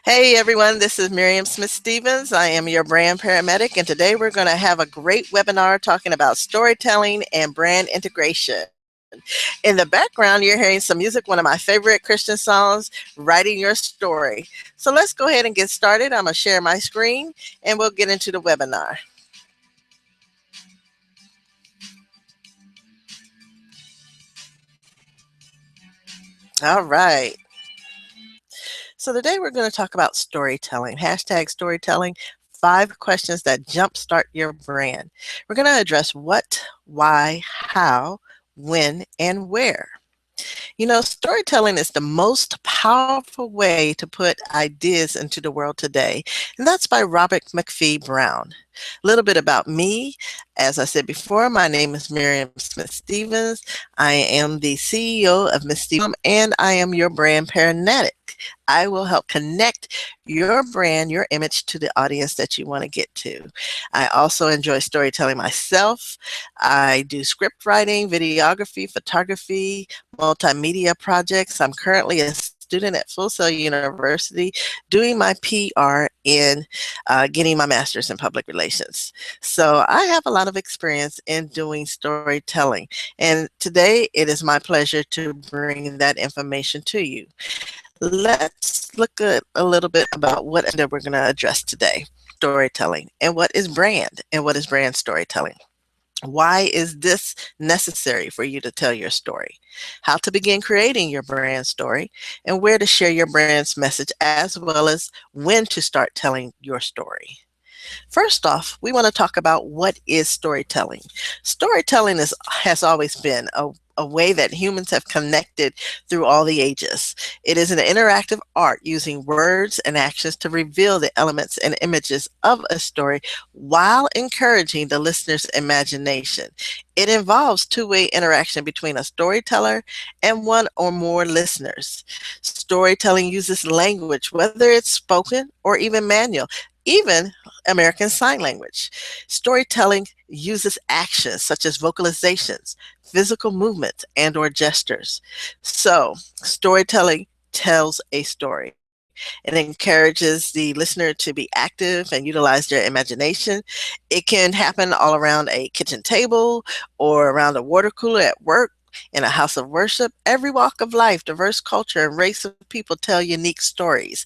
Hey everyone, this is Miriam Smith Stevens. I am your brand paramedic, and today we're going to have a great webinar talking about storytelling and brand integration. In the background, you're hearing some music, one of my favorite Christian songs, Writing Your Story. So let's go ahead and get started. I'm going to share my screen and we'll get into the webinar. All right. So today we're going to talk about storytelling, hashtag storytelling, 5 questions that jumpstart your brand. We're going to address what, why, how, when, and where. You know, storytelling is the most powerful way to put ideas into the world today, and that's by Robert McPhee Brown. A little bit about me. As I said before, my name is Miriam Smith Stevens. I am the CEO of Miss Stevens, and I am your brand paramedic. I will help connect your brand, your image to the audience that you want to get to. I also enjoy storytelling myself. I do script writing, videography, photography, multimedia projects. I'm currently a student at Full Sail University doing my PR in getting my master's in public relations. So I have a lot of experience in doing storytelling. And today it is my pleasure to bring that information to you. Let's look at a little bit about what we're going to address today. Storytelling and what is brand storytelling. Why is this necessary for you to tell your story? How to begin creating your brand story, and where to share your brand's message, as well as when to start telling your story. First off, we want to talk about what is storytelling. Storytelling has always been a way that humans have connected through all the ages. It is an interactive art using words and actions to reveal the elements and images of a story while encouraging the listener's imagination. It involves two-way interaction between a storyteller and one or more listeners. Storytelling uses language, whether it's spoken or even manual, even American Sign Language. Storytelling uses actions such as vocalizations, physical movements, and or gestures. So, storytelling tells a story. It encourages the listener to be active and utilize their imagination. It can happen all around a kitchen table or around a water cooler at work, in a house of worship. Every walk of life, diverse culture, and race of people tell unique stories,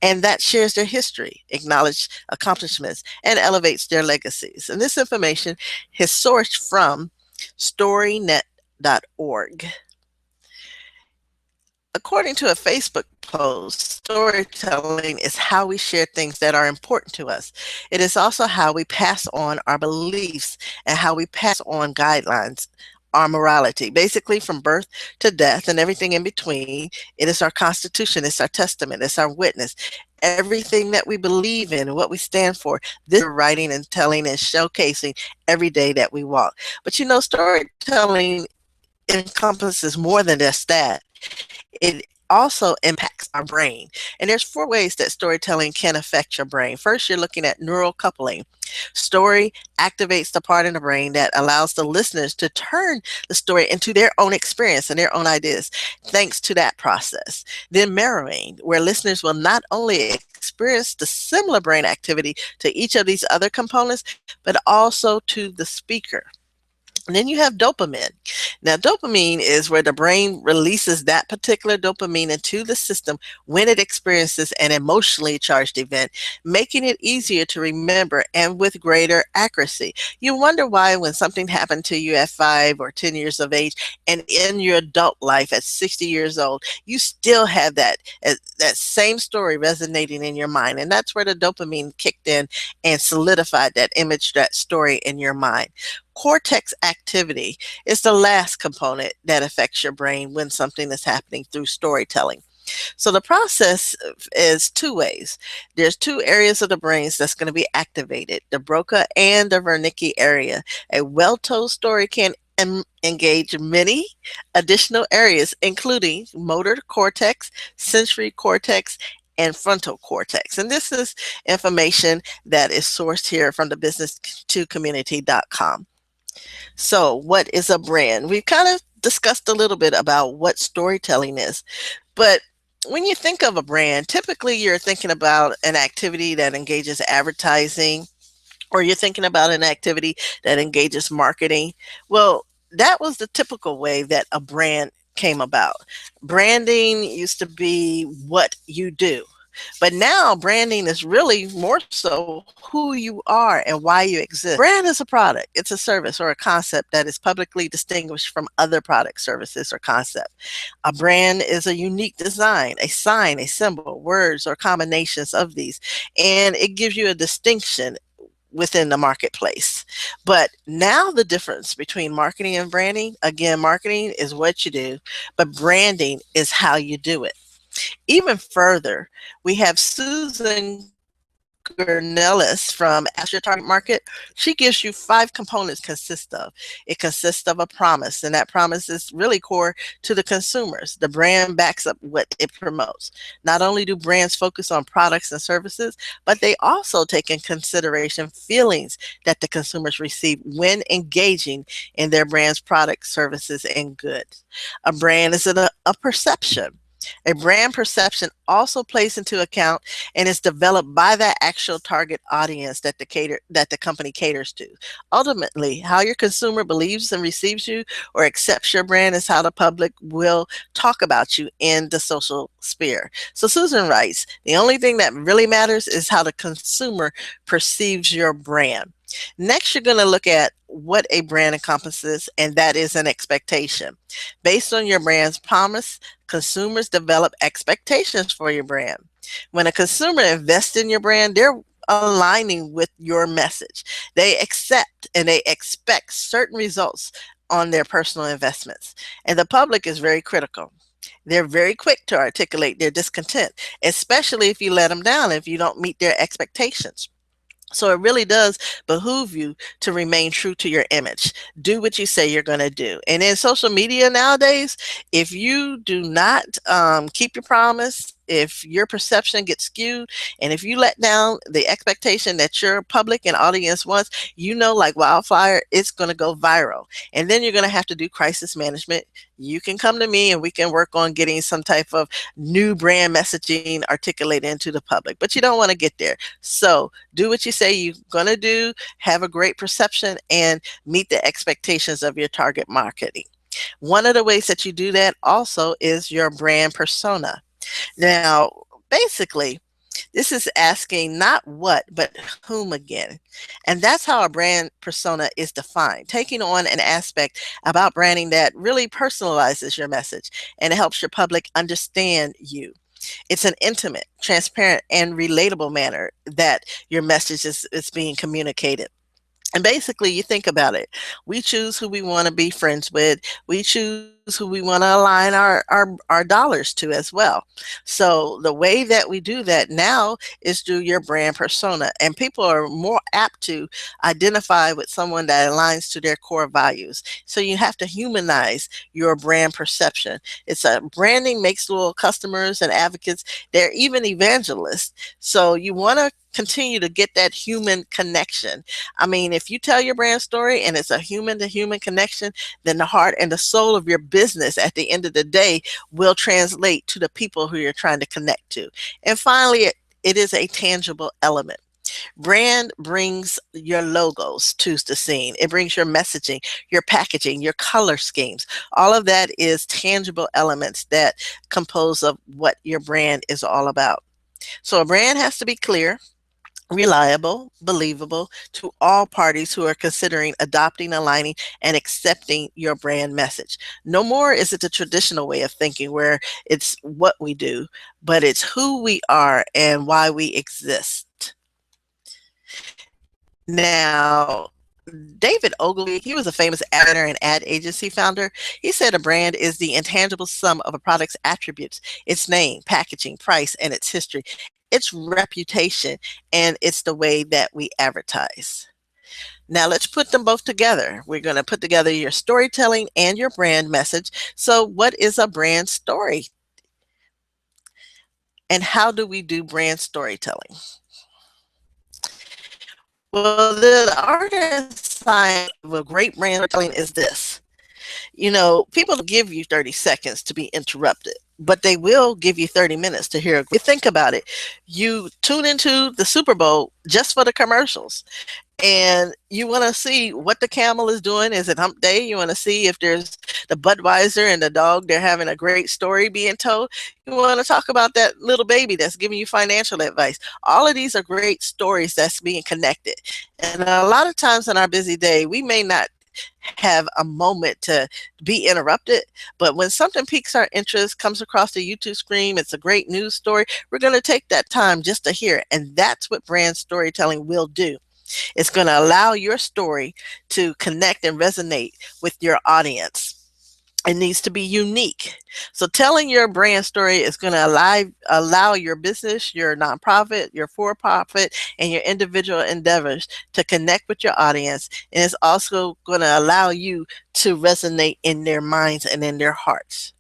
and that shares their history, acknowledge accomplishments, and elevates their legacies. And this information is sourced from storynet.org. According to a Facebook post, storytelling is how we share things that are important to us. It is also how we pass on our beliefs and how we pass on guidelines, our morality, basically from birth to death and everything in between. It is our constitution, it's our testament, it's our witness. Everything that we believe in and what we stand for, this we're writing and telling and showcasing every day that we walk. But you know, storytelling encompasses more than just that. It also impacts our brain. And there's 4 ways that storytelling can affect your brain. First, you're looking at neural coupling. Story activates the part in the brain that allows the listeners to turn the story into their own experience and their own ideas, thanks to that process. Then mirroring, where listeners will not only experience the similar brain activity to each of these other components, but also to the speaker. And then you have dopamine. Now, dopamine is where the brain releases that particular dopamine into the system when it experiences an emotionally charged event, making it easier to remember and with greater accuracy. You wonder why, when something happened to you at 5 or 10 years of age, and in your adult life at 60 years old, you still have that same story resonating in your mind. And that's where the dopamine kicked in and solidified that image, that story in your mind. Cortex activity is the last component that affects your brain when something is happening through storytelling. So the process is 2 ways. There's 2 areas of the brains that's going to be activated, the Broca and the Wernicke area. A well-told story can engage many additional areas, including motor cortex, sensory cortex, and frontal cortex. And this is information that is sourced here from the business2community.com. So, what is a brand? We've kind of discussed a little bit about what storytelling is, but When you think of a brand, typically you're thinking about an activity that engages advertising, or you're thinking about an activity that engages marketing. Well, that was the typical way that a brand came about. Branding used to be what you do. But now branding is really more so who you are and why you exist. A brand is a product, it's a service or a concept that is publicly distinguished from other products, services, or concepts. A brand is a unique design, a sign, a symbol, words, or combinations of these, and it gives you a distinction within the marketplace. But now the difference between marketing and branding, again, marketing is what you do, but branding is how you do it. Even further, we have Susan Gernellis from Ask Your Target Market. She gives you 5 components consist of. It consists of a promise, and that promise is really core to the consumers. The brand backs up what it promotes. Not only do brands focus on products and services, but they also take in consideration feelings that the consumers receive when engaging in their brand's products, services, and goods. A brand is a perception. A brand perception also plays into account and is developed by that actual target audience that the company caters to. Ultimately, how your consumer believes and receives you or accepts your brand is how the public will talk about you in the social sphere. So Susan writes, the only thing that really matters is how the consumer perceives your brand. Next, you're going to look at what a brand encompasses, and that is an expectation. Based on your brand's promise, consumers develop expectations for your brand. When a consumer invests in your brand, they're aligning with your message. They accept and they expect certain results on their personal investments. And the public is very critical. They're very quick to articulate their discontent, especially if you let them down, if you don't meet their expectations. So it really does behoove you to remain true to your image. Do what you say you're going to do. And in social media nowadays, if you do not keep your promise, if your perception gets skewed, and if you let down the expectation that your public and audience wants, you know, like wildfire, it's going to go viral. And then you're going to have to do crisis management. You can come to me and we can work on getting some type of new brand messaging articulated into the public. But you don't want to get there. So do what you say you're going to do, have a great perception, and meet the expectations of your target marketing. One of the ways that you do that also is your brand persona. Now, basically, this is asking not what, but whom again. And that's how a brand persona is defined, taking on an aspect about branding that really personalizes your message and helps your public understand you. It's an intimate, transparent, and relatable manner that your message is being communicated. And basically, you think about it. We choose who we want to be friends with. We choose who we want to align our dollars to as well. So the way that we do that now is through your brand persona. And people are more apt to identify with someone that aligns to their core values. So you have to humanize your brand perception. It's a branding makes little customers and advocates. They're even evangelists. So you want to continue to get that human connection. I mean, if you tell your brand story and it's a human to human connection, then the heart and the soul of your business at the end of the day will translate to the people who you're trying to connect to. And finally, it is a tangible element. Brand brings your logos to the scene. It brings your messaging, your packaging, your color schemes. All of that is tangible elements that compose of what your brand is all about. So a brand has to be clear, reliable, believable to all parties who are considering adopting, aligning, and accepting your brand message. No more is it the traditional way of thinking where it's what we do, but it's who we are and why we exist. Now, David Ogilvy, he was a famous ad and ad agency founder. He said a brand is the intangible sum of a product's attributes, its name, packaging, price, and its history, its reputation, and it's the way that we advertise. Now let's put them both together. We're going to put together your storytelling and your brand message. So what is a brand story? And how do we do brand storytelling? Well, the art and science of a great brand storytelling is this. You know, people don't give you 30 seconds to be interrupted. but they will give you 30 minutes to hear. You think about it. You tune into the Super Bowl just for the commercials, and you want to see what the camel is doing. Is it hump day? You want to see if there's the Budweiser and the dog. They're having a great story being told. You want to talk about that little baby that's giving you financial advice. All of these are great stories that's being connected. And a lot of times in our busy day, we may not have a moment to be interrupted, but when something piques our interest, comes across the YouTube screen, it's a great news story, we're going to take that time just to hear it. And that's what brand storytelling will do. It's going to allow your story to connect and resonate with your audience. It needs to be unique. So telling your brand story is going to allow your business, your nonprofit, your for-profit, and your individual endeavors to connect with your audience. And it's also going to allow you to resonate in their minds and in their hearts.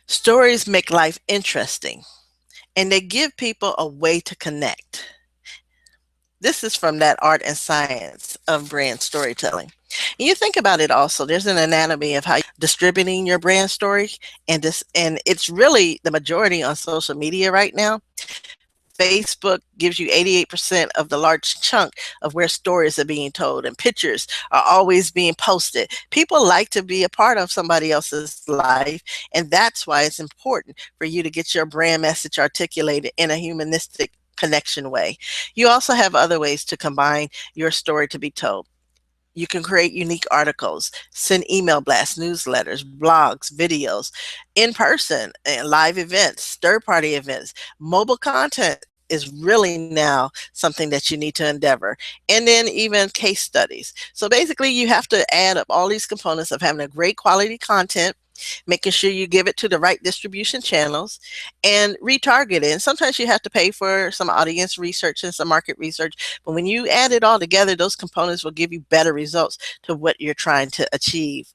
Stories make life interesting, and they give people a way to connect. This is from that art and science of brand storytelling. And you think about it also, there's an anatomy of how distributing your brand story, and it's really the majority on social media right now. Facebook gives you 88% of the large chunk of where stories are being told, and pictures are always being posted. People like to be a part of somebody else's life, and that's why it's important for you to get your brand message articulated in a humanistic connection way. You also have other ways to combine your story to be told. You can create unique articles, send email blasts, newsletters, blogs, videos, in person, and live events, third party events. Mobile content is really now something that you need to endeavor. And then even case studies. So basically, you have to add up all these components of having a great quality content, making sure you give it to the right distribution channels, and retarget it. And sometimes you have to pay for some audience research and some market research. But when you add it all together, those components will give you better results to what you're trying to achieve.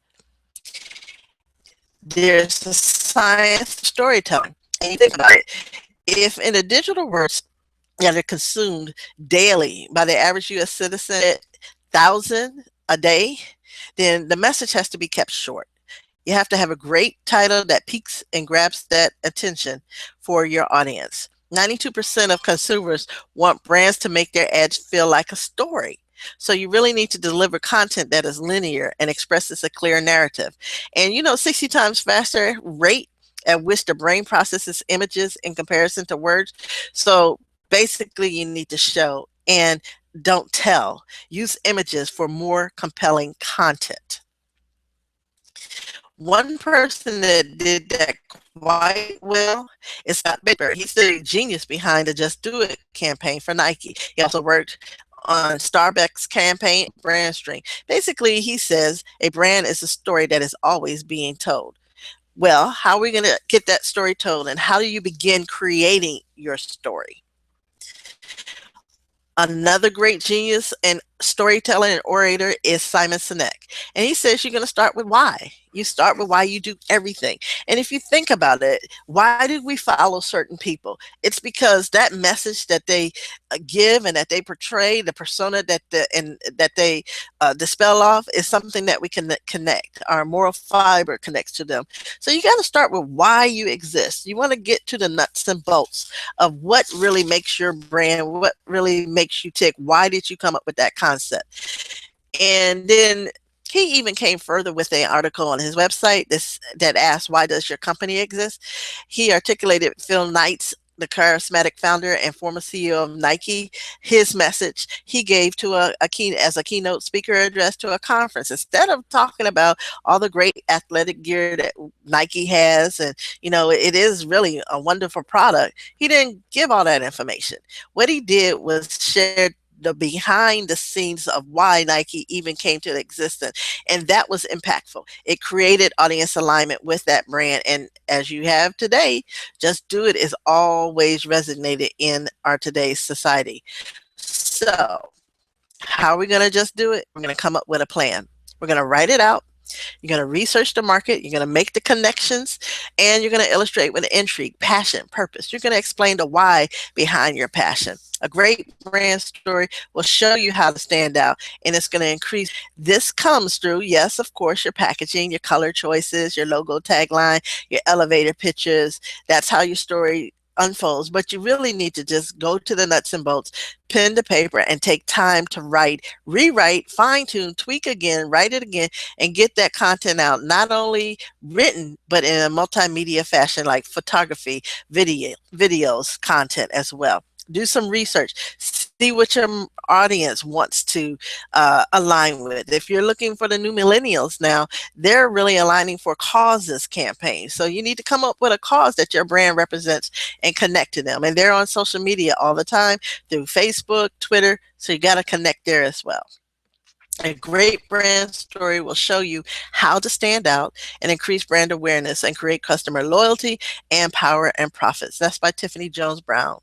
There's a science of storytelling. And you think about it. If in a digital world that are consumed daily by the average US citizen, 1,000 a day, then the message has to be kept short. You have to have a great title that piques and grabs that attention for your audience. 92% of consumers want brands to make their ads feel like a story. So you really need to deliver content that is linear and expresses a clear narrative. And 60 times faster rate at which the brain processes images in comparison to words. So basically, you need to show and don't tell. Use images for more compelling content. One person that did that quite well is Scott Baker. He's the genius behind the Just Do It campaign for Nike. He also worked on Starbucks campaign brand string. Basically, he says a brand is a story that is always being told. Well, how are we going to get that story told, and how do you begin creating your story? Another great genius and storyteller and orator is Simon Sinek. And he says you're going to start with why. You start with why you do everything. And if you think about it, why do we follow certain people? It's because that message that they give and that they portray, the persona that they dispel off, is something that we can connect. Our moral fiber connects to them. So you got to start with why you exist. You want to get to the nuts and bolts of what really makes your brand, what really makes you tick. Why did you come up with that concept? And then he even came further with an article on his website that asked, why does your company exist? He articulated Phil Knight's, the charismatic founder and former CEO of Nike, his message he gave to as a keynote speaker address to a conference. Instead of talking about all the great athletic gear that Nike has, and it is really a wonderful product, he didn't give all that information. What he did was share the behind the scenes of why Nike even came to existence. And that was impactful. It created audience alignment with that brand. And as you have today, Just Do It is always resonated in our today's society. So how are we going to just do it? We're going to come up with a plan. We're going to write it out. You're going to research the market, you're going to make the connections, and you're going to illustrate with intrigue, passion, purpose. You're going to explain the why behind your passion. A great brand story will show you how to stand out, and it's going to increase. This comes through, yes, of course, your packaging, your color choices, your logo tagline, your elevator pictures. That's how your story unfolds, but you really need to just go to the nuts and bolts, pen to paper, and take time to write, rewrite, fine tune, tweak again, write it again, and get that content out, not only written, but in a multimedia fashion like photography, videos, content as well. Do some research, see what your audience wants to align with. If you're looking for the new millennials now, they're really aligning for causes campaigns. So you need to come up with a cause that your brand represents and connect to them. And they're on social media all the time through Facebook, Twitter. So you got to connect there as well. A great brand story will show you how to stand out and increase brand awareness and create customer loyalty and power and profits. That's by Tiffany Jones Brown.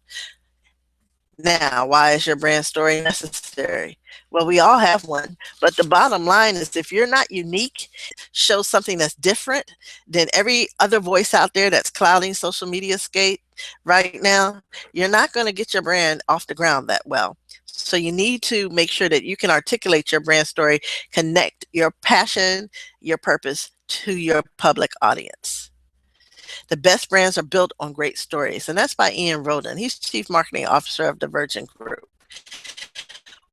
Now, why is your brand story necessary? Well, we all have one, but the bottom line is if you're not unique, show something that's different than every other voice out there that's clouding social media scape right now, you're not going to get your brand off the ground that well. So you need to make sure that you can articulate your brand story, connect your passion, your purpose to your public audience. The best brands are built on great stories, and that's by Ian Roden. He's Chief Marketing Officer of the Virgin Group.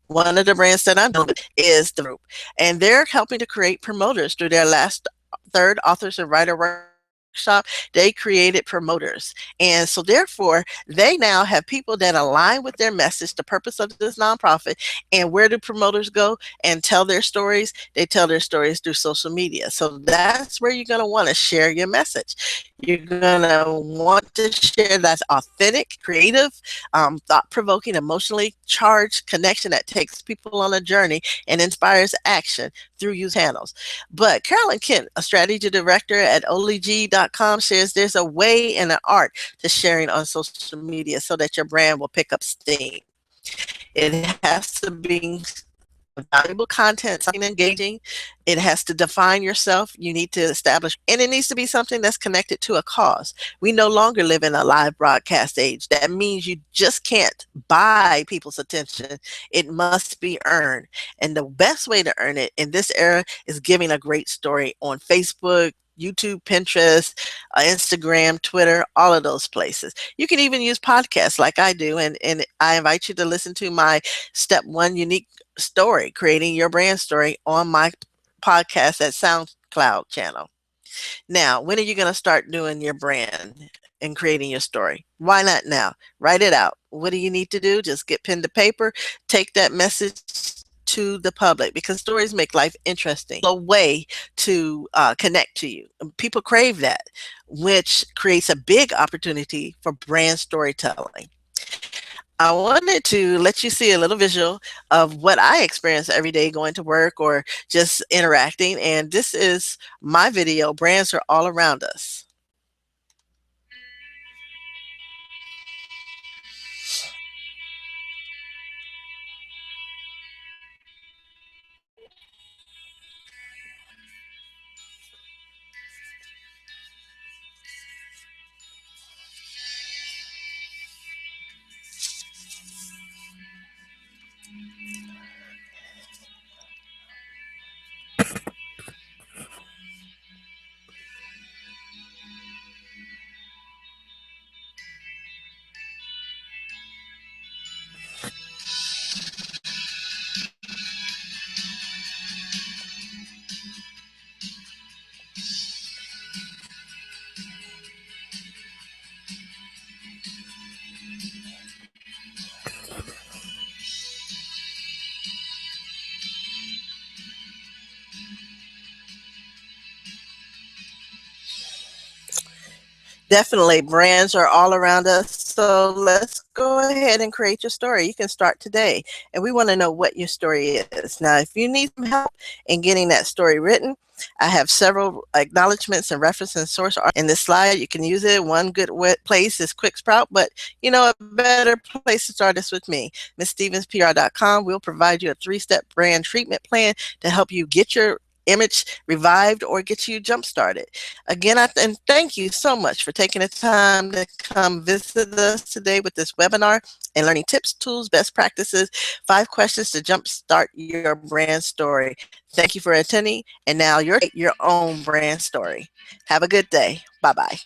One of the brands that I'm dealing with is the group, and they're helping to create promoters through their last third authors and writer workshop. They created promoters, and so therefore they now have people that align with their message, the purpose of this nonprofit. And where do promoters go and tell their stories? They tell their stories through social media. So that's where you're going to want to share your message. You're going to want to share that's authentic, creative, thought-provoking, emotionally charged connection that takes people on a journey and inspires action through use handles. But Carolyn Kent, a strategy director at oleg.com, says there's a way and an art to sharing on social media so that your brand will pick up steam. It has to be valuable content, something engaging. It has to define yourself. You need to establish, and it needs to be something that's connected to a cause. We no longer live in a live broadcast age. That means you just can't buy people's attention. It must be earned. And the best way to earn it in this era is giving a great story on Facebook, YouTube, Pinterest, Instagram, Twitter, all of those places. You can even use podcasts like I do. And I invite you to listen to my Step One Unique Story, Creating Your Brand Story, on my podcast at SoundCloud channel. Now, when are you going to start doing your brand and creating your story? Why not now? Write it out. What do you need to do? Just get pen to paper, take that message to the public, because stories make life interesting. A way to connect to you. People crave that, which creates a big opportunity for brand storytelling. I wanted to let you see a little visual of what I experience every day going to work or just interacting. And this is my video, Brands Are All Around Us. Definitely, brands are all around us. So let's go ahead and create your story. You can start today. And we want to know what your story is. Now, if you need some help in getting that story written, I have several acknowledgments and reference and source art in this slide. You can use it. One good place is Quick Sprout, but you know, a better place to start is with me. MissStevensPR.com will provide you a 3-step brand treatment plan to help you get your image revived or get you jump started. Again, and thank you so much for taking the time to come visit us today with this webinar and learning tips, tools, best practices, 5 questions to jumpstart your brand story. Thank you for attending, and now your own brand story. Have a good day. Bye bye.